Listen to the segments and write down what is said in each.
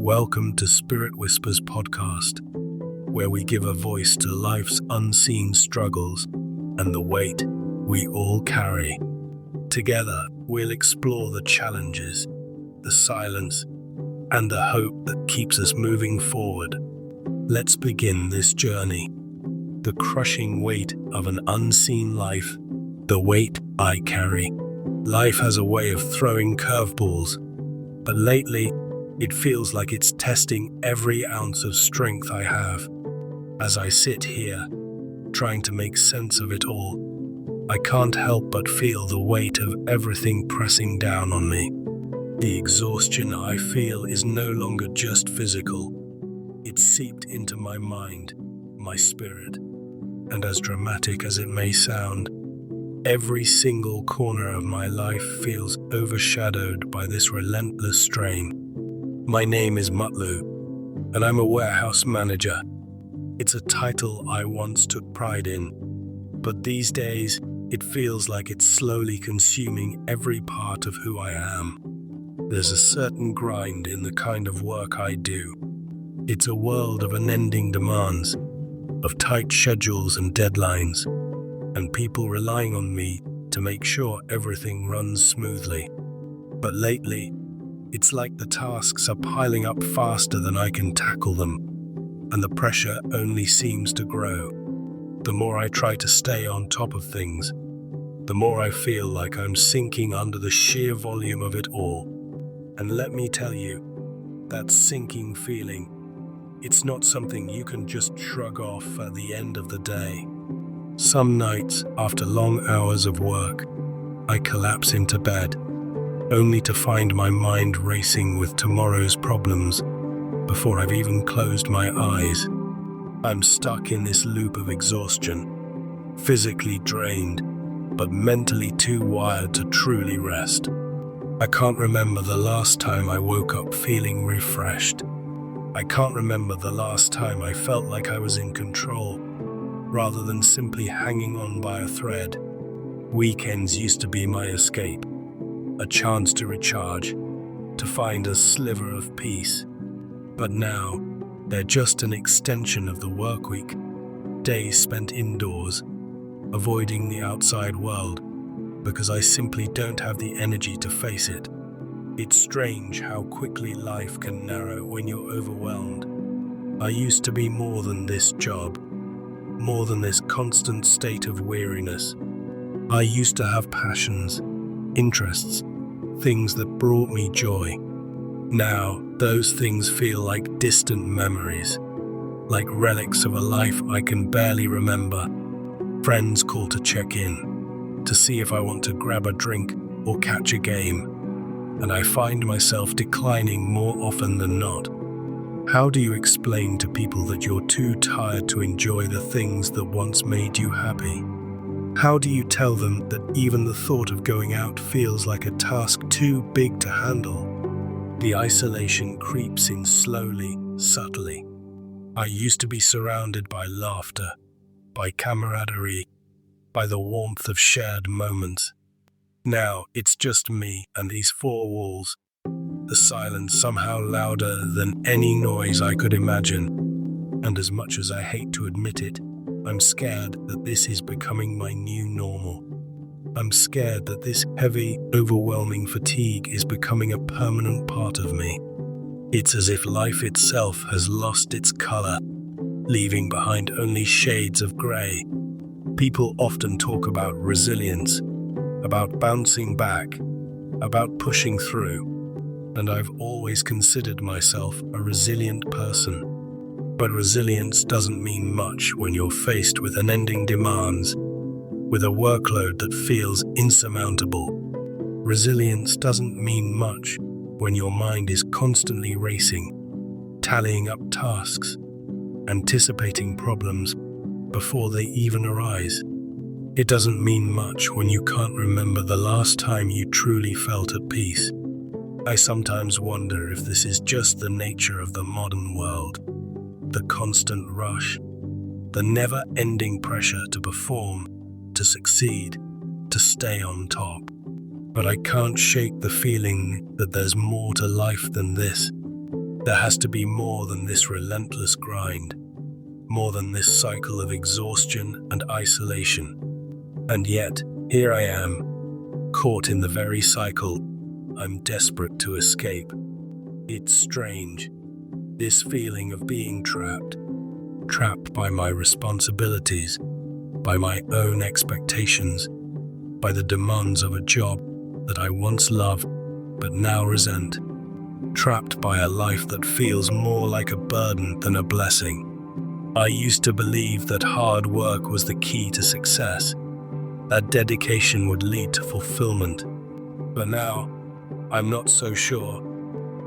Welcome to SpiritWhisper's podcast, where we give a voice to life's unseen struggles and the weight we all carry. Together, we'll explore the challenges, the silence, and the hope that keeps us moving forward. Let's begin this journey. The crushing weight of an unseen life, the weight I carry. Life has a way of throwing curveballs, but lately, it feels like it's testing every ounce of strength I have. As I sit here, trying to make sense of it all, I can't help but feel the weight of everything pressing down on me. The exhaustion I feel is no longer just physical. It's seeped into my mind, my spirit. And as dramatic as it may sound, every single corner of my life feels overshadowed by this relentless strain. My name is Mutlu, and I'm a warehouse manager. It's a title I once took pride in, but these days it feels like it's slowly consuming every part of who I am. There's a certain grind in the kind of work I do. It's a world of unending demands, of tight schedules and deadlines, and people relying on me to make sure everything runs smoothly. But lately, it's like the tasks are piling up faster than I can tackle them, and the pressure only seems to grow. The more I try to stay on top of things, the more I feel like I'm sinking under the sheer volume of it all. And let me tell you, that sinking feeling, it's not something you can just shrug off at the end of the day. Some nights, after long hours of work, I collapse into bed, only to find my mind racing with tomorrow's problems before I've even closed my eyes. I'm stuck in this loop of exhaustion, physically drained, but mentally too wired to truly rest. I can't remember the last time I woke up feeling refreshed. I can't remember the last time I felt like I was in control, rather than simply hanging on by a thread. Weekends used to be my escape, a chance to recharge, to find a sliver of peace. But now, they're just an extension of the work week, days spent indoors, avoiding the outside world, because I simply don't have the energy to face it. It's strange how quickly life can narrow when you're overwhelmed. I used to be more than this job, more than this constant state of weariness. I used to have passions, interests, things that brought me joy. Now, those things feel like distant memories, like relics of a life I can barely remember. Friends call to check in, to see if I want to grab a drink or catch a game, and I find myself declining more often than not. How do you explain to people that you're too tired to enjoy the things that once made you happy? How do you tell them that even the thought of going out feels like a task too big to handle? The isolation creeps in slowly, subtly. I used to be surrounded by laughter, by camaraderie, by the warmth of shared moments. Now it's just me and these four walls, the silence somehow louder than any noise I could imagine. And as much as I hate to admit it, I'm scared that this is becoming my new normal. I'm scared that this heavy, overwhelming fatigue is becoming a permanent part of me. It's as if life itself has lost its color, leaving behind only shades of gray. People often talk about resilience, about bouncing back, about pushing through, and I've always considered myself a resilient person. But resilience doesn't mean much when you're faced with unending demands, with a workload that feels insurmountable. Resilience doesn't mean much when your mind is constantly racing, tallying up tasks, anticipating problems before they even arise. It doesn't mean much when you can't remember the last time you truly felt at peace. I sometimes wonder if this is just the nature of the modern world. The constant rush, the never-ending pressure to perform, to succeed, to stay on top. But I can't shake the feeling that there's more to life than this. There has to be more than this relentless grind, more than this cycle of exhaustion and isolation. And yet, here I am, caught in the very cycle I'm desperate to escape. It's strange, this feeling of being trapped by my responsibilities, by my own expectations, by the demands of a job that I once loved but now resent, trapped by a life that feels more like a burden than a blessing. I used to believe that hard work was the key to success, that dedication would lead to fulfillment. But now, I'm not so sure.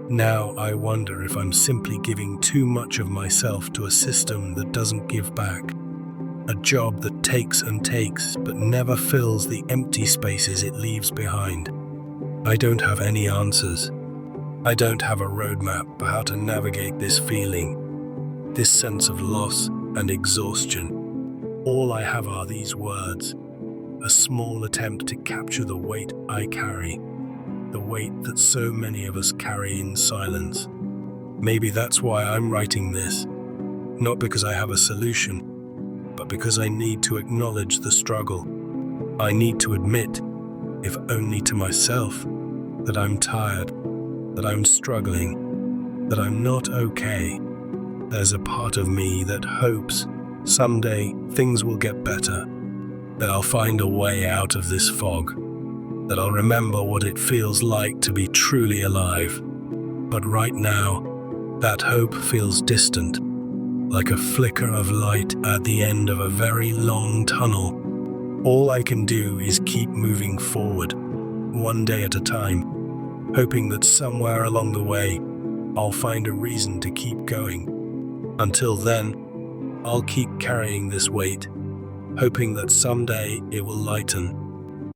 Now I wonder if I'm simply giving too much of myself to a system that doesn't give back, a job that takes and takes but never fills the empty spaces it leaves behind. I don't have any answers. I don't have a roadmap for how to navigate this feeling, this sense of loss and exhaustion. All I have are these words, a small attempt to capture the weight I carry, the weight that so many of us carry in silence. Maybe that's why I'm writing this, not because I have a solution, but because I need to acknowledge the struggle. I need to admit, if only to myself, that I'm tired, that I'm struggling, that I'm not okay. There's a part of me that hopes someday things will get better, that I'll find a way out of this fog, that I'll remember what it feels like to be truly alive. But right now, that hope feels distant, like a flicker of light at the end of a very long tunnel. All I can do is keep moving forward, one day at a time, hoping that somewhere along the way, I'll find a reason to keep going. Until then, I'll keep carrying this weight, hoping that someday it will lighten,